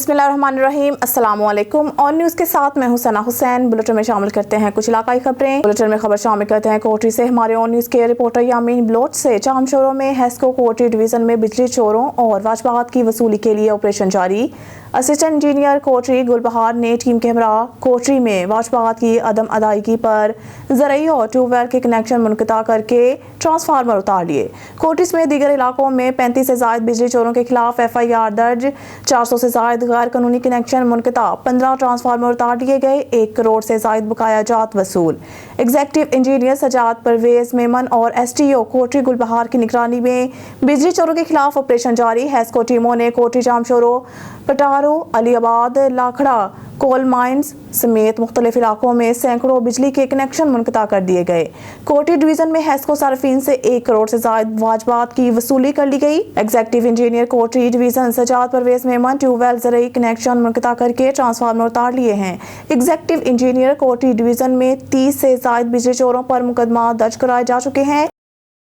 बिस्मिल्लाहिर्रहमानिर्रहीम। अस्सलाम वालेकुम। ऑन न्यूज़ के साथ मैं हुसैना हुसैन। बुलेटिन में शामिल करते हैं कुछ इलाकाई खबरें। बुलेटिन में खबर शामिल करते हैं कोटरी से हमारे ऑन न्यूज़ के रिपोर्टर यामीन ब्लोच से। चाम चोरों में हेस्को कोटरी डिवीज़न में बिजली चोरों और वाजबात की वसूली के लिए ऑपरेशन जारी। असिस्टेंट इंजीनियर कोटरी गुलबहार ने टीम के हमरा कोटरी में वाजबात की अदम अदायगी पर ज़रई और ट्यूबवेल के कनेक्शन मुनक़ता करके ट्रांसफार्मर उतार लिए। कोटरी में दीगर इलाकों में 35 से ज़ायद बिजली चोरों के खिलाफ FIR दर्ज। 400 से ज़ायद गैर कानूनी कनेक्शन मुनक़ता, 15 ट्रांसफार्मर उतार दिए गए, 1 करोड़ से ज़ायद बकाया जात वसूल। एग्जीक्यूटिव इंजीनियर सजाद परवेज मेमन और STO कोटरी गुलबहार की निगरानी में बिजली चोरों के खिलाफ ऑपरेशन जारी। हेस्को टीमों ने कोटरी जाम चोरों, पटारो, अलीआबाद, लाखड़ा, कोल माइंस समेत मुख्तलिफ इलाकों में सैकड़ों बिजली के कनेक्शन मुनक़ता कर दिए गए। कोटरी डिवीज़न में हेस्को सार्फिन से 1 करोड़ से ज़ायद वाजबात की वसूली कर ली गई। Executive engineer Kotri division Sajjad Pervez Memon tubewell ज़रई कनेक्शन मुनक़ता करके ट्रांसफार्मर उतार लिए हैं। एग्जीक्यूटिव इंजीनियर कोटरी डिवीज़न में 30 से ज़ायद बिजली चोरों पर मुकदमा दर्ज कराए जा चुके हैं।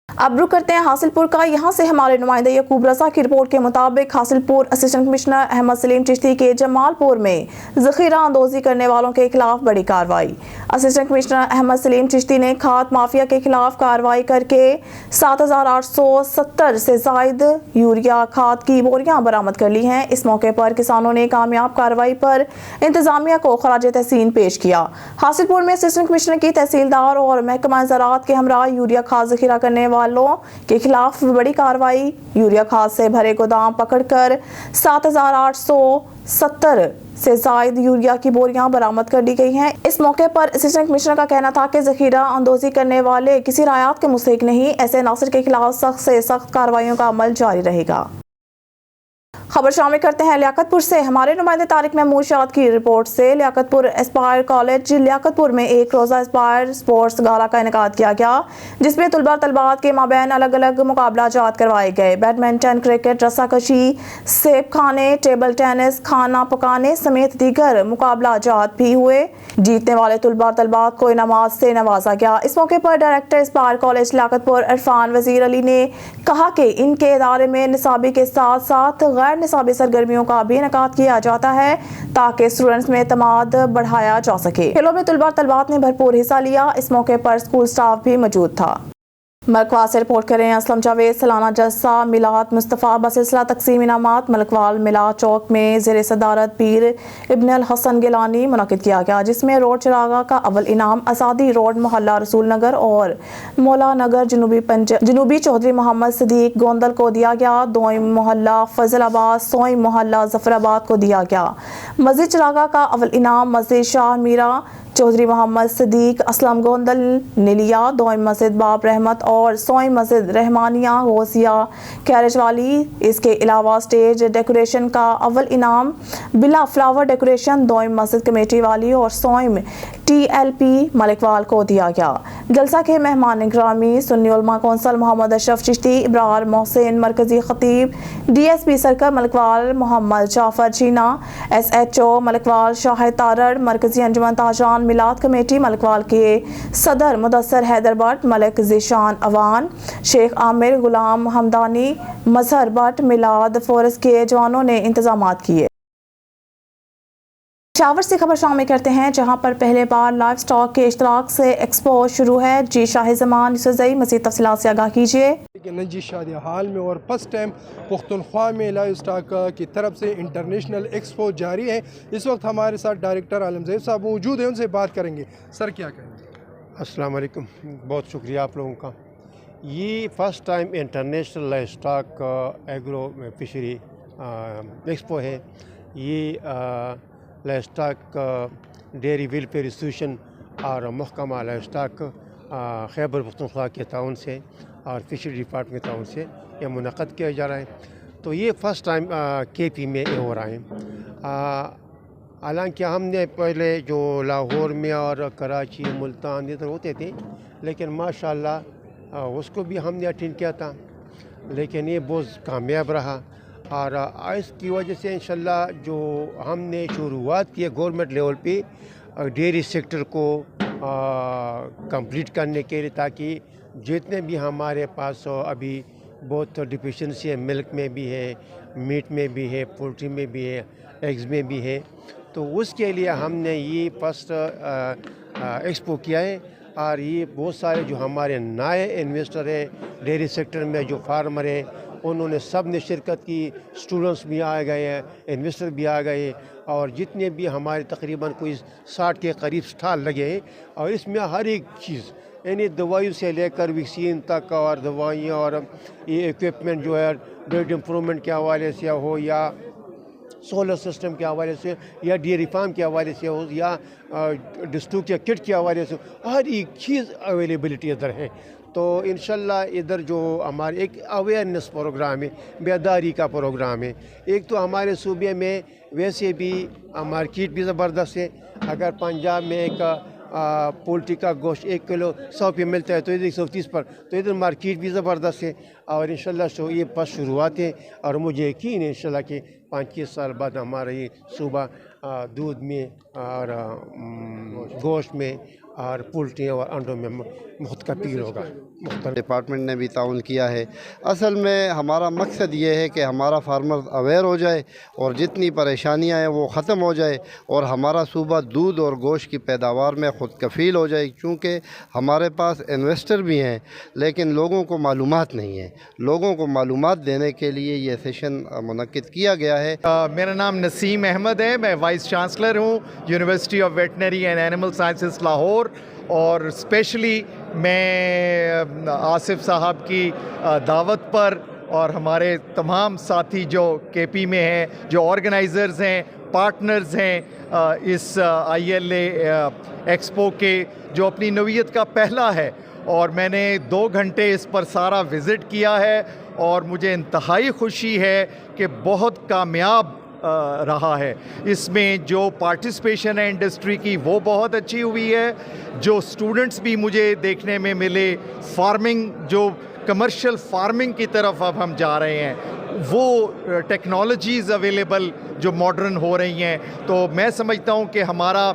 अब रुक करते हैं हासिलपुर का। यहाँ से हमारे नुमाइंदे यकूब रज़ा की रिपोर्ट के मुताबिक हासिलपुर असिस्टेंट कमिश्नर अहमद सलीम चिश्ती के जमालपुर में ज़ख़ीरा अंदोज़ी करने वालों के खिलाफ बड़ी कार्रवाई। असिस्टेंट कमिश्नर अहमद सलीम चिश्ती ने खाद माफिया के खिलाफ कार्रवाई करके 7,870 से ज़ायद यूरिया खाद की बोरियां बरामद कर ली हैं। इस मौके पर किसानों ने कामयाब कार्रवाई पर इंतजामिया को खराज तहसीन पेश किया। हासिलपुर में असिस्टेंट कमिश्नर की तहसीलदार और महकमा ज़राअत के हमरा यूरिया खाद ज़ख़ीरा करने वालों के खिलाफ बड़ी कार्रवाई। यूरिया खाद से भरे गोदाम पकड़कर 7,870 से ज़ायद यूरिया की बोरियां बरामद कर ली गई हैं। इस मौके पर असिस्टेंट कमिश्नर का कहना था कि ज़ख़ीरा अंदोज़ी करने वाले किसी रायात के मुस्तहिक नहीं। ऐसे नासिर के खिलाफ सख्त से सख्त कार्रवाइयों का अमल जारी रहेगा। खबर शामिल करते हैं लियाकतपुर से। हमारे नुमाइंदे तारिक महमूद शाद की रिपोर्ट से। लियाकतपुर एस्पायर कॉलेज लियाकतपुर में एक रोज़ा एस्पायर स्पोर्ट्स गाला का इनेकाद किया गया, जिसमें तलबा तलबात के माबैन अलग अलग मुकाबला जात करवाए गए। बैडमिंटन, क्रिकेट, रस्साकशी, सेब खाने, टेबल टेनिस, खाना पकाने समेत दीगर मुकाबला जात भी हुए। जीतने वाले तलबा तलबात को इनामात से नवाजा गया। इस मौके पर director Aspire college Liaquatpur Irfan वजीर अली ने कहा कि इनके इदारे में निसाबी के साथ साथ गैर निसाबी सरगर्मियों का भी इनेकाद किया जाता है ताकि स्टूडेंट्स में एतमाद बढ़ाया जा सके। खेलों में तलबा तलबात ने भरपूर हिस्सा लिया। इस मौके पर स्कूल स्टाफ भी मौजूद था। मलकवाल से रिपोर्ट करें असलम जावेद। सालाना जलसा मिलाद मुस्तफ़ा बसिलसिला तकसीम इनामात मलकवाल मिलाद चौक में ज़ेर सदारत पीर इब्न अल हसन गिलानी मुनक़िद किया गया, जिसमें रोड चिरागा का अव्वल इनाम आज़ादी रोड मोहल्ला रसूल नगर और मौला नगर जनूबी चौधरी मोहम्मद सदीक गोंदल को दिया गया। दोइम मोहल्ला फजलाबाद, सोइम मोहल्ला जफराबाद को दिया गया। मस्जिद चिरागा का अव्वल इनाम मस्जिद शाह मीरा चौधरी मोहम्मद सदीक असलम गोंदल ने लिया। दोइम मस्जिद बाब रहमत और सोइम मस्जिद रहमानिया गौसिया कैरेज वाली। इसके अलावा स्टेज डेकोरेशन का अव्वल इनाम बिला फ्लावर डेकोरेशन दोइम मस्जिद कमेटी वाली और सोइम TLP मलिकवाल को दिया गया। जलसा के मेहमान ग्रामी सुन्नी उलमा कौंसल मोहम्मद अशरफ चिश्ती, इब्रार मोहसिन मरकजी खतीब, DSP सर्कल मलिकवाल मोहम्मद जाफर चीना, SHO मलिकवाल शाहिद तारड़, मरकजी अंजुमन ताजान मिलाद कमेटी मलिकवाल के सदर मुदस्सर हैदर भट्ट, मलिक ज़ीशान अवान, शेख आमिर गुलाम हमदानी, मजहर भट्ट मिलाद फोरस के जवानों ने इंतजामात किए। शावर से खबर शामिल करते हैं, जहां पर पहले बार लाइव स्टॉक के इश्तराक से एक्सपो शुरू है। जी शाही ज़मान यूसुफ़ज़ई मज़ीद तफ़सीलात से आगाह कीजिए। नंजी शादी हाल में और फर्स्ट टाइम पुख्तनख्वा में लाइव स्टॉक की तरफ से इंटरनेशनल एक्सपो जारी है। इस वक्त हमारे साथ डायरेक्टर आलमज़ेब साहब मौजूद हैं, उनसे बात करेंगे। सर क्या कहेंगे? अस्सलाम वालेकुम, बहुत शुक्रिया आप लोगों का। ये first time international live stock agro fishery expo है। ये live stock dairy welfare institution और महकमा लाइव स्टॉक खैबर पख्तूनख्वा के ताउन से और फिशरी डिपार्टमेंट के ताउन से यह मुनक़द किया जा रहा है। तो ये फ़र्स्ट टाइम KP में हो रहा है। हालांकि हमने पहले जो लाहौर में और कराची, मुल्तान इधर होते थे, लेकिन माशाल्लाह उसको भी हमने अटेंड किया था, लेकिन ये बहुत कामयाब रहा। और इसकी वजह से इंशाल्लाह जो हमने शुरुआत की है गवर्नमेंट लेवल पे डेयरी सेक्टर को कंप्लीट करने के लिए, ताकि जितने भी हमारे पास अभी बहुत डिफिशेंसी है, मिल्क में भी है, मीट में भी है, पोल्ट्री में भी है, ایگز میں بھی ہے. تو اس کے لیے ہم نے یہ فسٹ ایکسپو کیا ہے. اور یہ بہت سارے جو ہمارے نئے انویسٹر ہیں ڈیری سیکٹر میں، جو فارمر ہیں، انہوں نے سب نے شرکت کی. اسٹوڈنٹس بھی آ گئے ہیں، انویسٹر بھی آ گئے، اور جتنے بھی ہمارے تقریباً کوئی 60 کے قریب اسٹال لگے ہیں. اور اس میں ہر ایک چیز، یعنی دوائیوں سے لے کر ویکسین تک، اور دوائیاں اور یہ اکوپمنٹ جو ہے ڈیٹ امپرومنٹ کے حوالے سے ہو، یا سولر سسٹم کے حوالے سے، یا ڈیری فارم کے حوالے سے ہو، یا ڈسٹرکٹ یا کٹ کے حوالے سے، ہر ایک چیز اویلیبلٹی ادھر ہے. تو انشاءاللہ ادھر جو ہمارے ایک اویئرنیس پروگرام ہے، بیداری کا پروگرام ہے. ایک تو ہمارے صوبے میں ویسے بھی مارکیٹ بھی زبردست ہے. اگر پنجاب میں ایک پولٹری کا گوشت 1 کلو 100 پہ ملتا ہے تو ادھر 130 پر، تو ادھر مارکیٹ بھی زبردست ہے. اور انشاءاللہ یہ بس شروعات ہے، اور مجھے یقین ہے انشاءاللہ کہ 5-6 سال بعد ہمارا یہ صوبہ دودھ میں اور گوشت میں اور پولٹری اور انڈوں میں بہت کثیر ہوگا. ڈپارٹمنٹ نے بھی تعاون کیا ہے. اصل میں ہمارا مقصد یہ ہے کہ ہمارا فارمر اویئر ہو جائے اور جتنی پریشانیاں ہیں وہ ختم ہو جائے، اور ہمارا صوبہ دودھ اور گوشت کی پیداوار میں خود کفیل ہو جائے. چونکہ ہمارے پاس انویسٹر بھی ہیں لیکن لوگوں کو معلومات نہیں ہے. لوگوں کو معلومات دینے کے لیے یہ سیشن منعقد کیا گیا ہے. میرا نام نسیم احمد ہے، میں وائس چانسلر ہوں university of veterinary and animal sciences Lahore. اور اسپیشلی میں آصف صاحب کی دعوت پر اور ہمارے تمام ساتھی جو کے پی میں ہیں، جو آرگنائزرز ہیں، پارٹنرز ہیں اس ILA ایکسپو کے، جو اپنی نوعیت کا پہلا ہے، اور میں نے 2 گھنٹے اس پر سارا وزٹ کیا ہے، اور مجھے انتہائی خوشی ہے کہ بہت کامیاب رہا ہے. اس میں جو پارٹیسپیشن ہے انڈسٹری کی وہ بہت اچھی ہوئی ہے. جو اسٹوڈنٹس بھی مجھے دیکھنے میں ملے، فارمنگ جو کمرشل فارمنگ کی طرف اب ہم جا رہے ہیں، وہ ٹیکنالوجیز اویلیبل جو ماڈرن ہو رہی ہیں. تو میں سمجھتا ہوں کہ ہمارا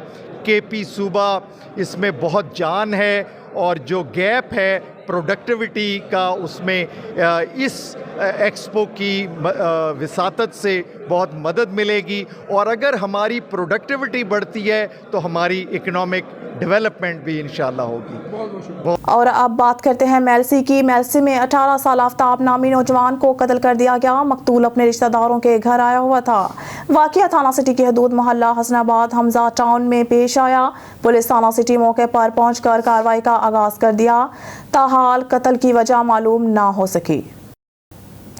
KP صوبہ اس میں بہت جان ہے، اور جو گیپ ہے پروڈکٹیوٹی کا اس میں اس ایکسپو کی وساطت سے بہت مدد ملے گی. اور اگر ہماری پروڈکٹیوٹی بڑھتی ہے تو ہماری اکنامک ڈیولپمنٹ بھی انشاءاللہ ہوگی. اور اب بات کرتے ہیں میلسی کی. میلسی میں 18 سال آفتاب نامی نوجوان کو قتل کر دیا گیا. مقتول اپنے رشتہ داروں کے گھر آیا ہوا تھا. واقعہ تھانہ سٹی کی حدود محلہ حسن آباد حمزہ ٹاؤن میں پیش آیا. پولیس تھانہ سٹی موقع پر پہنچ کر کارروائی کا آغاز کر دیا. تاحال قتل کی وجہ معلوم نہ ہو سکی.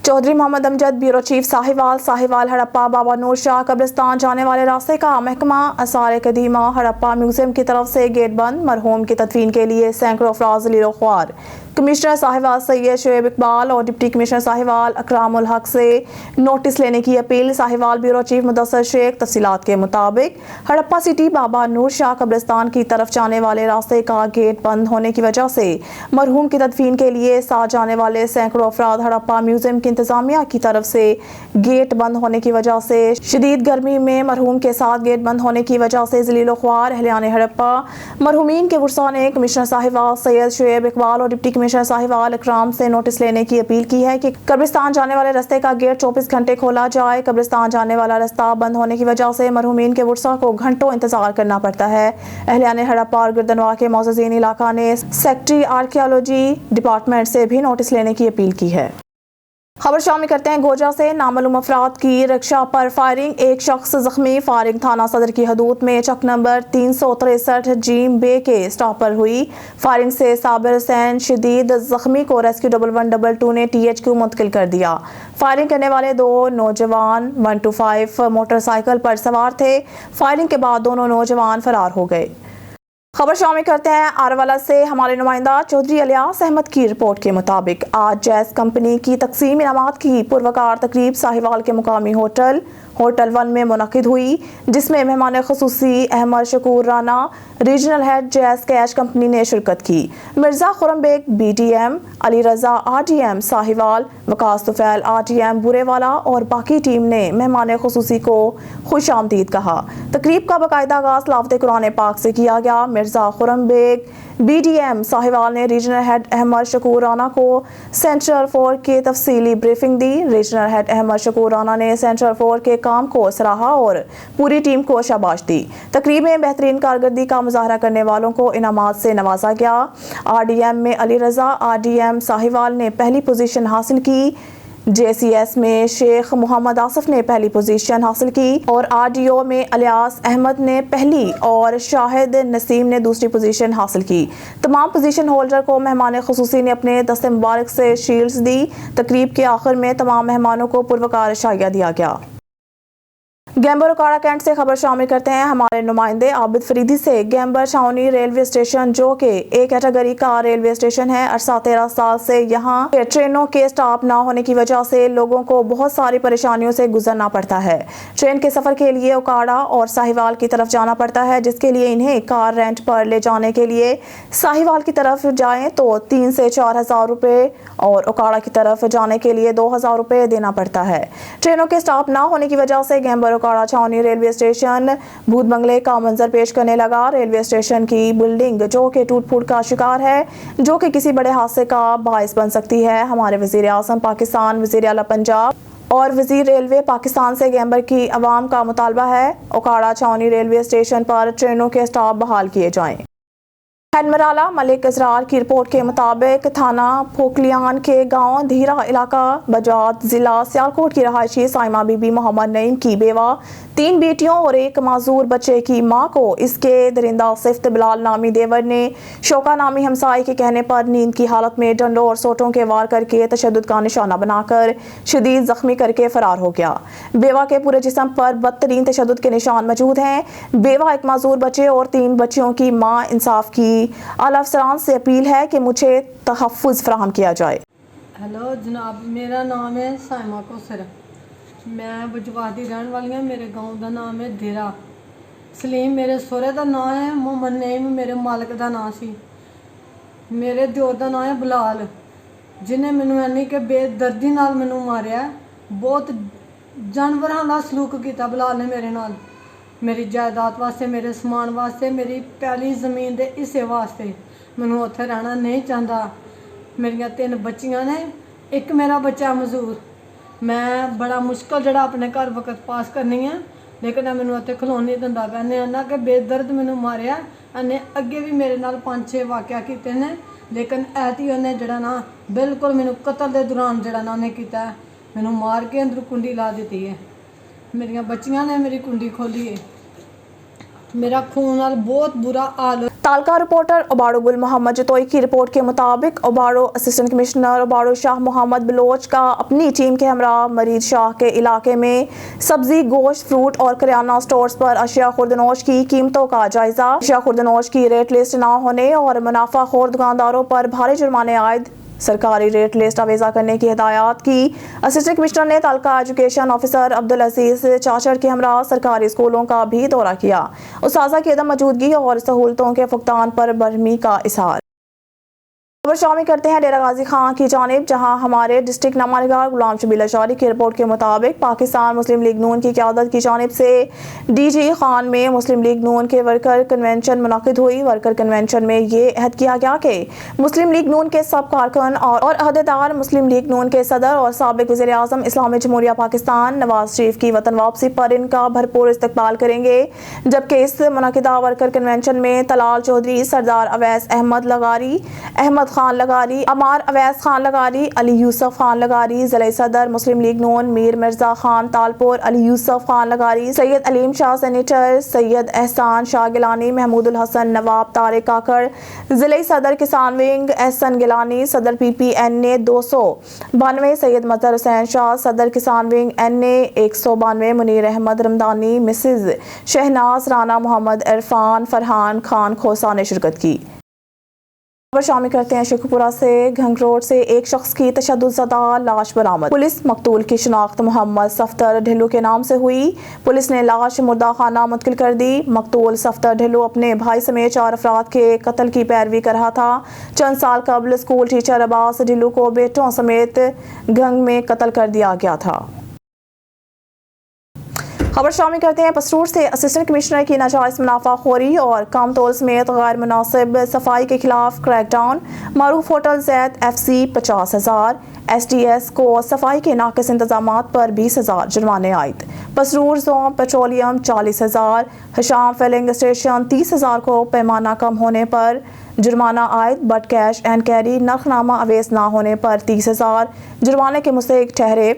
چودھری محمد امجد بیورو چیف ساہیوال ہڑپا بابا نور شاہ قبرستان جانے والے راستے کا محکمہ آثار قدیمہ ہڑپا میوزیم کی طرف سے گیٹ بند. مرحوم کی تدفین کے لیے سینکڑوں افراد ذلیل و خوار. کمشنر ساہیوال سید شعیب اقبال اور ڈپٹی کمشنر ساہیوال اکرام الحق سے نوٹس لینے کی اپیل. ساہیوال بیورو چیف مدثر شیخ تفصیلات کے مطابق ہڑپا سٹی بابا نور شاہ قبرستان کی طرف جانے والے راستے کا گیٹ بند ہونے کی وجہ سے مرحوم کی تدفین کے لیے ساتھ جانے والے سینکڑوں افراد ہڑپا میوزیم کی انتظامیہ کی طرف سے گیٹ بند ہونے کی وجہ سے شدید گرمی میں مرحوم کے ساتھ گیٹ بند ہونے کی وجہ سے ذلیل و خوار. اہلیان ہڑپا مرحومین کے ورثاء نے کمشنر ساہیوال سید شعیب اقبال اور ڈپٹی کمشنر ساہیوال اکرام سے نوٹس لینے کی اپیل کی ہے کہ قبرستان جانے والے راستے کا گیٹ 24 گھنٹے کھولا جائے. قبرستان جانے والا راستہ بند ہونے کی وجہ سے مرحومین کے ورثاء کو گھنٹوں انتظار کرنا پڑتا ہے. اہلیان ہڑپا اور گردنوا کے معززین علاقہ نے سیکٹری آرکیالوجی ڈپارٹمنٹ سے بھی نوٹس لینے کی اپیل کی ہے. خبر شامل کرتے ہیں گوجا سے. نامعلوم افراد کی رکشہ پر فائرنگ، ایک شخص زخمی. فائرنگ تھانہ صدر کی حدود میں چک نمبر 363 جیم بے کے اسٹاپ پر ہوئی. فائرنگ سے صابر حسین شدید زخمی کو ریسکیو 1122 نے THQ منتقل کر دیا. فائرنگ کرنے والے 2 نوجوان 125 موٹر سائیکل پر سوار تھے. فائرنگ کے بعد دونوں نوجوان فرار ہو گئے. خبر شامل کرتے ہیں آرولہ سے. ہمارے نمائندہ چودھری الیاس احمد کی رپورٹ کے مطابق آج جیز کمپنی کی تقسیم انعامات کی پروقار تقریب ساہیوال کے مقامی ہوٹل 1 میں منعقد ہوئی، جس میں مہمان خصوصی احمد شکور رانا ریجنل ہیڈ جیز کیش کمپنی نے شرکت کی. مرزا خرم bag BDM، Ali Raza RDM Sahiwal, وقاص طفیل RDM بورے والا اور باقی ٹیم نے مہمان خصوصی کو خوش آمدید کہا. تقریب کا باقاعدہ آغاز لاوت قرآن پاک سے کیا گیا. مرزا خرم بیگ BDM साहिवाल ने रीजनल हेड अहमद शकूर राना को सेंट्रल 4 की तफसीली ब्रीफिंग दी। रीजनल हेड अहमद शकूर राना ने सेंट्रल 4 के काम को सराहा और पूरी टीम को शाबाश दी। तकरीब में बेहतरीन कारकर्दगी का मुजाहरा करने वालों को इनामात से नवाजा गया। RDM में अली रजा RDM साहिवाल ने पहली पोजीशन हासिल की। JCS में शेख मोहम्मद आसिफ ने पहली पोजीशन हासिल की और RDO में अलियास अहमद ने पहली और शाहिद नसीम ने दूसरी पोजीशन हासिल की। तमाम पोजीशन होल्डर को मेहमान खुसूसी ने अपने दस्ते मुबारक से शील्ड्स दी। तकरीब के आखिर में तमाम मेहमानों को पुरवकार शाइया दिया गया। गैम्बर उकाड़ा कैंट से खबर शामिल करते हैं हमारे नुमाइंदे आबिद फरीदी से। गैम्बर छावनी रेलवे स्टेशन जो कि ए कैटेगरी का रेलवे स्टेशन है, 13 साल से यहाँ ट्रेनों के स्टॉप ना होने की वजह से लोगों को बहुत सारी परेशानियों से गुजरना पड़ता है। ट्रेन के सफर के लिए उकाड़ा और साहिवाल की तरफ जाना पड़ता है, जिसके लिए इन्हें कार रेंट पर ले जाने के लिए साहिवाल की तरफ जाएं तो 3 से 4 हज़ार रुपये और उकाड़ा की तरफ जाने के लिए 2 हज़ार रुपये देना पड़ता है। ट्रेनों के स्टॉप ना होने की वजह से गैम्बर उकाड़ा छावनी रेलवे स्टेशन भूत बंगले का मंजर पेश करने लगा। रेलवे स्टेशन की बिल्डिंग जो कि टूट फूट का शिकार है, जो कि किसी बड़े हादसे का बायस बन सकती है। हमारे वजीर आज़म पाकिस्तान, वजीर आला पंजाब और वजीर रेलवे पाकिस्तान से गैम्बर की आवाम का मुतालबा है उकाड़ा छावनी रेलवे स्टेशन पर ट्रेनों के स्टॉप बहाल किए जाएं। हेडमराला मलिक इसरार की रिपोर्ट के मुताबिक थाना फोकलियान के गांव धीरा इलाका बजात जिला सियालकोट की रहायशी साइमा बीबी मोहम्मद नईम की बेवा, 3 बेटियों और एक माजूर बच्चे की मां को इसके दरिंदा सिफ्त बिलाल नामी देवर ने शोका नामी हमसाई के कहने पर नींद की हालत में डंडों और सोटों के वार करके तशद्दुद का निशाना बनाकर शदीद जख्मी करके फरार हो गया। बेवा के पूरे जिस्म पर बदतरीन तशद्दुद के निशान मौजूद हैं। बेवा, एक माजूर बच्चे और 3 बच्चियों की मां इंसाफ की आला अफसरान से अपील है कि मुझे तहफ़्फ़ुज़ फराहम किया जाए। हेलो जनाब, मेरा नाम है साइमा कोसर, मैं बजवात दी रहने वाली हूँ। मेरे गांव का नाम है धीरा। सलीम मेरे सोहरे का नाम है, मोहम्मद नईम मेरे मालक का नाम सी। मेरे दिओर का नाम है बिलाल, जिन्हें मैनू यानी कि बेदर्दी नाल मैनू मारिया। बहुत जानवरां दा सलूक किया बिलाल ने मेरे नाल। मेरी जायदाद वास्ते, मेरे समान वास्ते, मेरी पहली ज़मीन के हिस्से वास्ते मैनू उत्थे रहना नहीं चाहता। मेरिया 3 बच्चियां ने, एक मेरा बच्चा मजूर। मैं बड़ा मुश्किल जड़ा अपने घर वक्त पास करनी है, लेकिन मैनू उत्थे खलोन नहीं दिंदा। कहने आना कि बेदर्द मैनू मारिया। इन्हें अगे भी मेरे नाल 5-6 वाक़या कीते ने, लेकिन ऐती उन्हें जड़ा ना बिल्कुल मैनू कतल के दौरान जड़ा ना उन्हें कीता है, मैनू मार के अंदर कुंडी ला दी है। मेरिया बच्चियां ने मेरी कुंडी खोली है। मेरा खून नाल बहुत बुरा हाल। तालका रिपोर्टर ओबाड़ो गुल मोहम्मद जतोई की रिपोर्ट के मुताबिक ओबाड़ो assistant commissioner ओबाड़ो Shah Mohammad Bloch का अपनी टीम के हमरा मरीज शाह के इलाके में सब्जी, गोश्त, फ्रूट और करियाना स्टोर्स पर अशिया खुर्दनोश की कीमतों का जायजा। अशिया खुर्दनोश की रेट लिस्ट न होने और मुनाफाखोर दुकानदारों पर भारी जुर्माने आयद, सरकारी रेट लिस्ट आवेजा करने की हिदायत की। असिस्टेंट कमिश्नर ने तालका एजुकेशन ऑफिसर अब्दुल अजीज चाचड़ के हमरा सरकारी स्कूलों का भी दौरा किया। उस्ताजा की अदम मौजूदगी और सहूलतों के फुकतान पर बरहमी का इजहार। खबर शामिल करते हैं डेरा गाजी खां की जानिब, जहां हमारे डिस्ट्रिक्ट नुमाइंदा गुलाम शबील अशारी की रिपोर्ट के मुताबिक पाकिस्तान मुस्लिम लीग नून की क़यादत की जानिब से DG खान में मुस्लिम लीग नून के वर्कर कन्वेंशन मुनक़िद हुई। वर्कर कन्वेंशन में ये अहद किया गया कि मुस्लिम लीग नून के सब कारकुन और अहदेदार मुस्लिम लीग नून के सदर और साबिक़ वज़ीर आज़म इस्लामी जमहूरिया पाकिस्तान नवाज शरीफ की वतन वापसी पर इनका भरपूर इस्तकबाल करेंगे। जबकि इस मुनक़िदा वर्कर कन्वेंशन में तलाल चौधरी, सरदार अवैस अहमद लगारी, अहमद खान लगारी, अमार अवैस खान लगारी, अली यूसुफ खान लगारी, ज़िले सदर मुस्लिम लीग नून मीर मिर्जा खान तालपुर, अली यूसुफ खान लगारी, सैयद अलीम शाह सेनेटर, सैयद एहसान शाह गिलानी, महमूदुल हसन नवाब, तारिक काकड़, ज़िले सदर किसान विंग एहसन गिलानी, सदर PPNA 292, सैयद मजहर हुसैन शाह, सदर Kisan wing NA 192, Munir Ahmed Ramdani, Mrs Shahnaz Rana, Mohammad Irfan, Farhan Khan Khosa ने शिरकत की। खबर शामिल करते हैं शेखपुरा से। घंग रोड से एक शख्स की तशद्दुदज़दा लाश बरामद। पुलिस मकतूल की शिनाख्त मोहम्मद सफ्तर ढिल्लो के नाम से हुई। पुलिस ने लाश मुर्दा खाना मुंतकिल कर दी। मकतूल सफ्तर ढिल्लो अपने भाई समेत 4 अफराद के कत्ल की पैरवी कर रहा था। चंद साल कबल स्कूल टीचर अब्बास ढिल्लो को बेटों समेत घंग में कत्ल कर दिया गया था। खबर शामिल करते हैं पसरूर से। असिस्टेंट कमिश्नर की नाजायज मुनाफाखोरी और कम तोल समेत गैर मुनासिब सफाई के खिलाफ क्रैकडाउन। मारूफ होटल जैद FC 50,000, SDS को सफाई के नाकिस इंतजामात पर 20,000 जुर्माने आयद। Pasrur zone petroleum 40,000, Hasham filling station 30,000 को पैमाना कम होने पर जुर्माना आयद। बट कैश एंड कैरी नरखनामा अवेज ना होने पर 30,000 जुर्माने के मुस्तहिक ठहरे।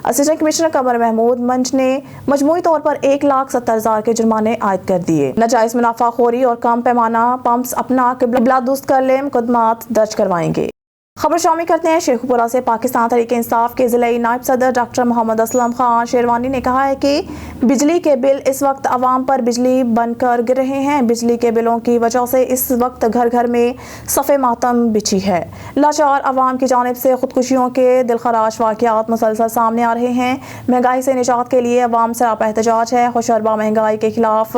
असिस्टेंट कमिश्नर कमर महमूद मंच ने मजमूई तौर पर 1,70,000 के जुर्माने आयद कर दिए। नाजायज मुनाफाखोरी और कम पैमाना पंप्स अपना किबला दुरुस्त कर ले मुकदमात दर्ज करवाएंगे। खबर शामिल करते हैं शेखुपुरा से। पाकिस्तान तहरीक इंसाफ के ज़िला नायब सदर डॉक्टर मोहम्मद असलम खान शेरवानी ने कहा है कि बिजली के बिल इस वक्त आवाम पर बिजली बनकर गिर रहे हैं। बिजली के बिलों की वजह से इस वक्त घर घर में सफ़े मातम बिछी है। लाचार आवाम की जानिब से खुदकुशियों के दिलखराश वाक़यात मुसलसल सामने आ रहे हैं। महंगाई से निजात के लिए अवाम सरापा एहतजाज है। होशरबा महंगाई के खिलाफ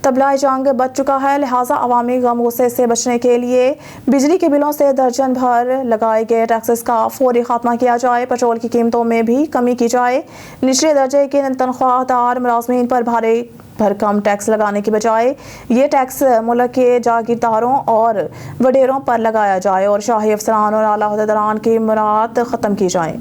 तबलाए जंग बच चुका है। लिहाजा अवामी गम गुस्से से बचने के लिए बिजली के बिलों से दर्जन भर लगाए गए टैक्सेस का फौरी खात्मा किया जाए। पेट्रोल की कीमतों में भी कमी की जाए। निचले दर्जे के तनख्वाहदार मुलाजमीन पर भारी भरकम टैक्स लगाने की बजाय ये टैक्स मुल्क के जागीरदारों और वडेरों पर लगाया जाए और शाही अफसरान और आला अहदेदारान की मुराद ख़त्म की जाए।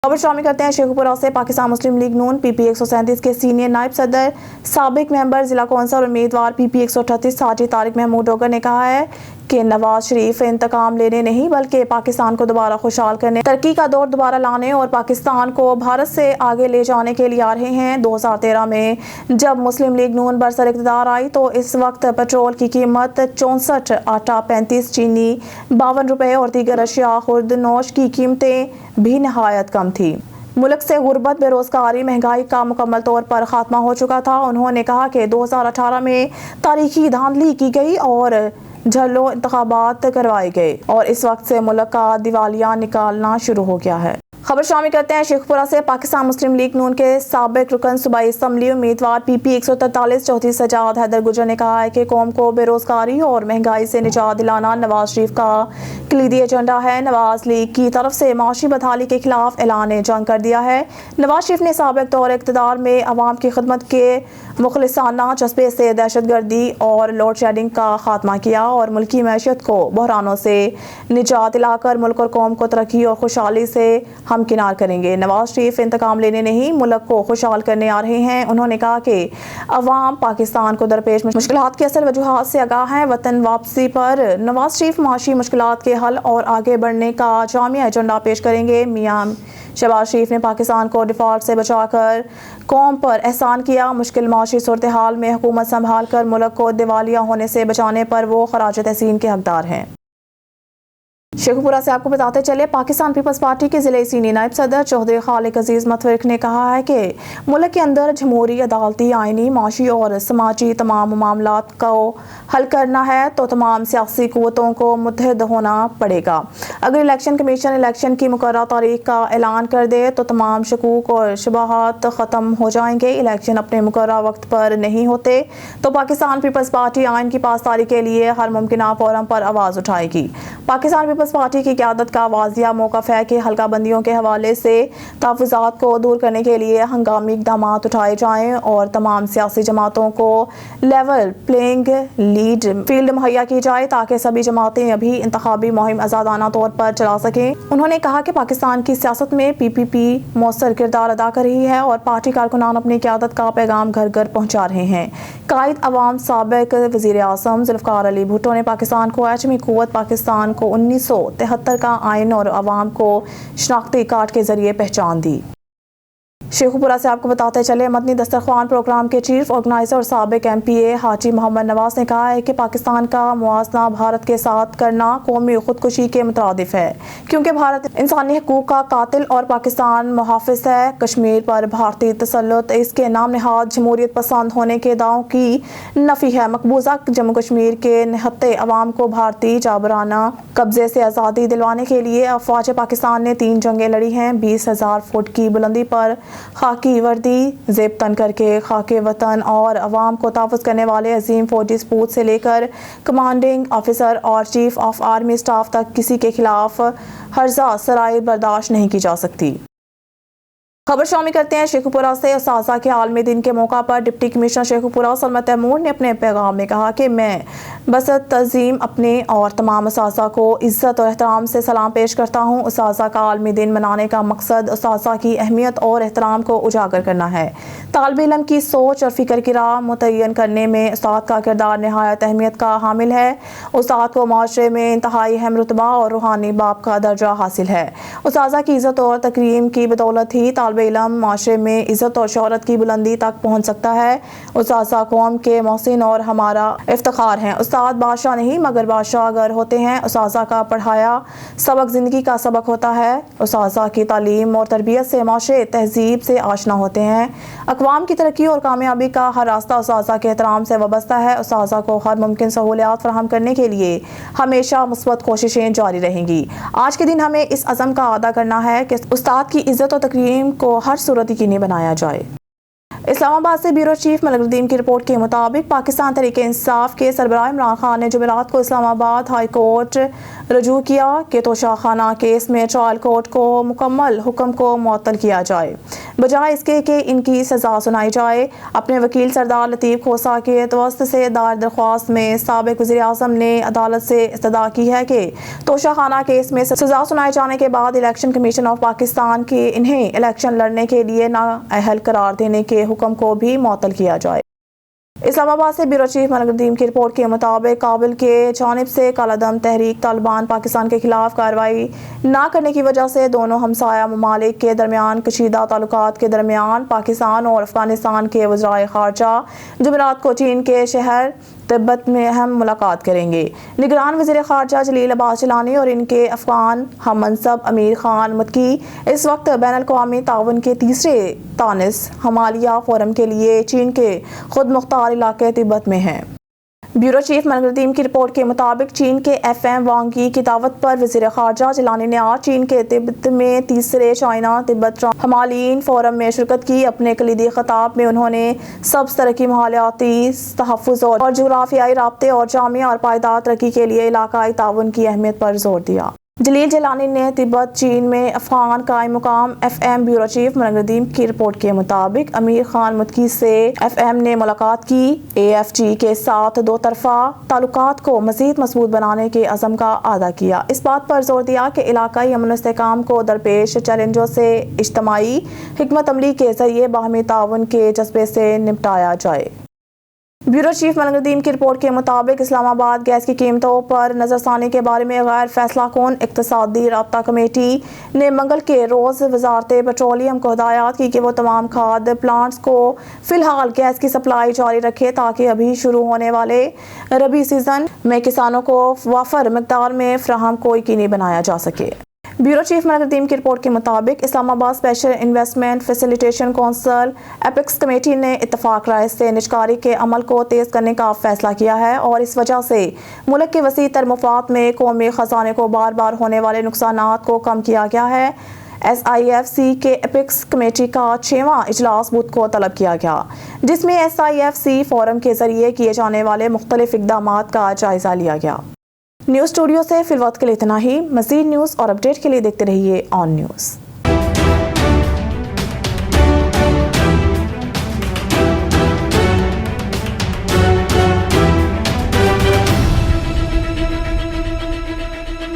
खबर शामिल करते हैं शेखुपुरा से। पाकिस्तान मुस्लिम लीग नून PP 137 के सीनियर नायब सदर साबिक मेंबर जिला कौंसल और उम्मीदवार PP 138 हाजी तारिक महमूद डोगर ने कहा है कि नवाज शरीफ इंतकाम लेने नहीं बल्कि पाकिस्तान को दोबारा खुशहाल करने, तरक्की का दौर दोबारा लाने और पाकिस्तान को भारत से आगे ले जाने के लिए आ रहे हैं। 2013 में जब मुस्लिम लीग नून बरसर इक़्तिदार आई तो इस वक्त पेट्रोल की कीमत 64, आटा 35, चीनी 52 रुपये और दीगर अशिया खुर्द नोश की कीमतें भी नहायत कम थी। मुल्क से गुर्बत, बेरोजगारी, महंगाई का मुकम्मल तौर पर खात्मा हो चुका था। उन्होंने कहा कि 2018 में तारीखी धांधली की गई और झल्लो इंतखाबात करवाए गए और इस वक्त से मुल्क का दिवालिया निकालना शुरू हो गया है। खबर शामिल करते हैं शेखपुरा से। पाकिस्तान मुस्लिम लीग नून के साबिक रुकन सूबाई असम्बली उम्मीदवार PP 143 चौधरी सजाद हैदर गुजर ने कहा है कि कौम को बेरोजगारी और महंगाई से निजात दिलाना नवाज शरीफ का कलीदी एजेंडा है। नवाज लीग की तरफ से माशी बदहाली के खिलाफ ऐलान जंग कर दिया है। नवाज शरीफ ने साबिक दौर इक़्तिदार में अवाम की खिदमत के मुखलिसाना जज्बे से दहशतगर्दी और लोड शेडिंग का खात्मा किया और मुल्की मैशियत को बहरानों से निजात दिलाकर मुल्क और कौम को तरक्की और खुशहाली से हमकिनार करेंगे। नवाज शरीफ इंतकाम लेने नहीं मुल्क को खुशहाल करने आ रहे हैं। उन्होंने कहा कि अवाम पाकिस्तान को दरपेश मुश्किलात की असल वजूहात से आगाह है। वतन वापसी पर नवाज शरीफ माशी मुश्किलात के हल और आगे बढ़ने का जामिया एजेंडा पेश करेंगे। मियां शहबाज शरीफ ने पाकिस्तान को डिफॉल्ट से बचाकर कौम पर एहसान किया। मुश्किल माशी सूरत हाल में हुकूमत संभाल कर मुल्क को दिवालिया होने से बचाने पर वो खराज तहसीन के हकदार हैं। शेखुपुरा से आपको बताते चले, पाकिस्तान पीपल्स पार्टी के ज़िले सीनियर नायब सदर चौधरी खालिक अजीज मतफरिक ने कहा है कि मुल्क के अंदर जमहूरी, अदालती, आइनी, माशी और समाजी तमाम मामलात को हल करना है तो तमाम सियासी कुव्वतों को मुत्तहद होना पड़ेगा। अगर इलेक्शन कमीशन इलेक्शन की मुकर्रर तारीख का ऐलान कर दे तो तमाम शकूक और शुबहात ख़त्म हो जाएंगे। इलेक्शन अपने मुकर्रर वक्त पर नहीं होते तो पाकिस्तान पीपल्स पार्टी आइन की पासदारी के लिए हर मुमकिन फोरम पर आवाज़ उठाएगी। पाकिस्तान पीपल्स पार्टी की क़यादत का वाजिया मौक़िफ़ है कि हल्का बंदियों के हवाले से तहफ़्फ़ुज़ात को दूर करने के लिए हंगामी इक़दामात उठाए जाएँ और तमाम सियासी जमातों को लेवल प्लेइंग लीड फील्ड मुहैया की जाए ताकि सभी जमातें अभी इंतखाबी मुहिम आज़ादाना तौर पर चला सकें। उन्होंने कहा कि पाकिस्तान की सियासत में PPP मौसर किरदार अदा कर रही है और पार्टी कारकुनान अपनी क़यादत का पैगाम घर घर पहुँचा रहे हैं। कायद अवाम साबिक वज़ीर आज़म ज़ुल्फ़िकार अली भुट्टो ने पाकिस्तान को एटमी क़ुव्वत, पाकिस्तान को 1973 का आइन और अवाम को शनाख्ती कार्ड के जरिए पहचान दी। शेखुपुरा से आपको बताते चले, मदनी दस्तरख्वान प्रोग्राम के चीफ ऑर्गेनाइजर और साबिक MPA हाजी मोहम्मद नवाज ने कहा है कि पाकिस्तान का मुआवजा भारत के साथ करना कौमी खुदकुशी के मुतरादिफ है क्योंकि भारत इंसानी हकूक का कातिल और पाकिस्तान मुहाफिज है। कश्मीर पर भारतीय तसल्लुत इसके नाम नहाद जमहूरियत पसंद होने के दावों की नफी है। मकबूजा जम्मू कश्मीर के निहत्ते अवाम को भारतीय जाबराना कब्जे से आज़ादी दिलवाने के लिए अफवाज पाकिस्तान ने 3 जंगें लड़ी हैं। 20,000 फुट की बुलंदी पर खाकी वर्दी ज़ेब तन करके खाके वतन और अवाम को तहफ़्फ़ुज़ करने वाले अजीम फौजी सपूत से लेकर कमांडिंग ऑफिसर और चीफ ऑफ आर्मी स्टाफ तक किसी के खिलाफ हर्जा सराय बर्दाश्त नहीं की जा सकती। खबर शामिल करते हैं शेखुपुरा से। उसासा के आलमी दिन के मौका पर डिप्टी कमिश्नर शेखुपुरा सलमा तैमूर ने अपने पैगाम में कहा कि मैं बसत तज़ीम अपने और तमाम उसासा को इज़्ज़त और एहतराम से सलाम पेश करता हूँ। उसासा का आलमी दिन मनाने का मकसद उसासा की अहमियत और एहतराम को उजागर करना है। तालिब इल्म की सोच और फ़िक्र की राह मुतय्यन करने में उस्ताद का किरदार नहायत अहमियत का हामिल है। उस्ताद को माशरे में इंतहाई अहम रुतबा और रूहानी बाप का दर्जा हासिल है। उसासा की इज़्ज़त और तकरीम की बदौलत ही तालिब इल्म माशरे में इज़्ज़त और शोहरत की बुलंदी तक पहुँच सकता है। उसासा कौम के मोहसिन और हमारा इफ्तिखार हैं। उस्ताद बादशाह नहीं मगर बादशाह अगर होते हैं। उसासा का पढ़ाया सबक ज़िंदगी का सबक होता है। उसासा की तालीम और तरबियत से माशरे तहजीब से आशना होते हैं। अक़वाम की तरक्की और कामयाबी का हर रास्ता उसासा के एहतराम से वाबस्ता है। उसासा को हर मुमकिन सहूलियात फराहम करने के लिए हमेशा मुस्बत कोशिशें जारी रहेंगी। आज के दिन हमें इस अज़म का अदा करना है कि उस्ताद की इज़्ज़त और तकरीम को हर सूरत यकीनी बनाया जाए। इस्लामाबाद से ब्यूरो चीफ मलिक नदीम की रिपोर्ट के मुताबिक पाकिस्तान तहरीक इंसाफ के सरबराह इमरान खान ने जुमेरात को इस्लामाबाद हाई कोर्ट रजू किया कि तोशाखाना केस में ट्रायल कोर्ट को मुकम्मल हुक्म को मुअत्तल किया जाए, बजाय इसके कि इनकी सज़ा सुनाई जाए। अपने वकील सरदार लतीफ़ खोसा के तवस्त से दायर दरख्वास्त में साबिक़ वज़ीर आज़म ने अदालत से इस्तदा की है कि तोशाखाना केस में सज़ा सुनाए जाने के बाद इलेक्शन कमीशन ऑफ पाकिस्तान के इन्हें इलेक्शन लड़ने के लिए नाअहल करार देने के हुक्म को भी मुअत्तल किया जाए। इस्लामाबाद से ब्यूरो चीफ मलिक नदीम की रिपोर्ट के मुताबिक काबिल के जानिब से कालादम तहरीक तालिबान पाकिस्तान के खिलाफ कार्रवाई ना करने की वजह से दोनों हमसाया ममालिक के दरमियान कशीदा ताल्लुकात के दरमियान पाकिस्तान और अफगानिस्तान के वज़राए ख़ारजा जुमेरात को चीन के शहर तिब्बत में अहम मुलाकात करेंगे। निगरान वज़ीर ख़ारजा जलील अब्बास जिलानी और इनके अफ़गान हम मनसब अमीर खान मुत्की इस वक्त बैनुल-अक़वामी ताउन के तीसरे तानिस हमालिया फोरम के लिए चीन के खुद मुख्तार इलाके तिब्बत में हैं। ब्यूरो चीफ मलिक नदीम की रिपोर्ट के मुताबिक चीन के FM वांगी की दावत पर वज़ीर ख़ारजा जिलानी ने आज चीन के तिब्बत में तीसरे चाइना तिब्बत हमालियन फोरम में शिरकत की। अपने कलीदी खिताब में उन्होंने सब तरक्की माहौलियाती तहफ़्फ़ुज़ और जुग़राफ़ियाई राब्ते और जामिया और पायदार तरक्की के लिए इलाकाई ताउन की अहमियत पर जोर दिया। जलील जिलानी ने तिब्बत चीन में अफ़गान कायम मुकाम FM bureau chief Malik Nadeem की रिपोर्ट के मुताबिक अमीर खान मुत्की से FM ने मुलाकात की। AFG के साथ दो तरफ़ा ताल्लुकात को मज़ीद मजबूत बनाने के अज़म का अदा किया। इस बात पर जोर दिया कि इलाकाई अमन इस्तेहकाम को दरपेश चैलेंजों से इज्तमाई हिकमत अमली के ज़रिए बाहमी ताउन के जज्बे से निपटाया जाए। ब्यूरो चीफ मलिक नदीम की रिपोर्ट के मुताबिक इस्लामाबाद गैस की कीमतों पर नज़रसानी के बारे में गैर फैसला कौन इक़्तिसादी राब्ता कमेटी ने मंगल के रोज़ वज़ारत पेट्रोलियम को हिदायत की कि वो तमाम खाद प्लांट्स को फ़िलहाल गैस की सप्लाई जारी रखे ताकि अभी शुरू होने वाले रबी सीज़न में किसानों को वाफर मकदार में फ़राहम को यकीनी बनाया जा सके। ब्यूरो चीफ मलिक नदीम की रिपोर्ट के मुताबिक Islamabad special investment facilitation council apex committee ने इत्तफाक राय से निजकारी के अमल को तेज़ करने का फैसला किया है और इस वजह से मुल्क के वसी तर मफाद में कौमी ख़जाने को बार बार होने वाले नुकसानात को कम किया गया है। SIFC के एपिक्स कमेटी का 6वां इजलास बुध को तलब किया गया, जिसमें SIFC फोरम के ज़रिए किए जाने वाले मुख्तलिफ इक़दामात का जायज़ा लिया गया। न्यूज़ स्टूडियो से फिलवक्त के लिए इतना ही। मज़ीद न्यूज़ और अपडेट के लिए देखते रहिए ऑन न्यूज़।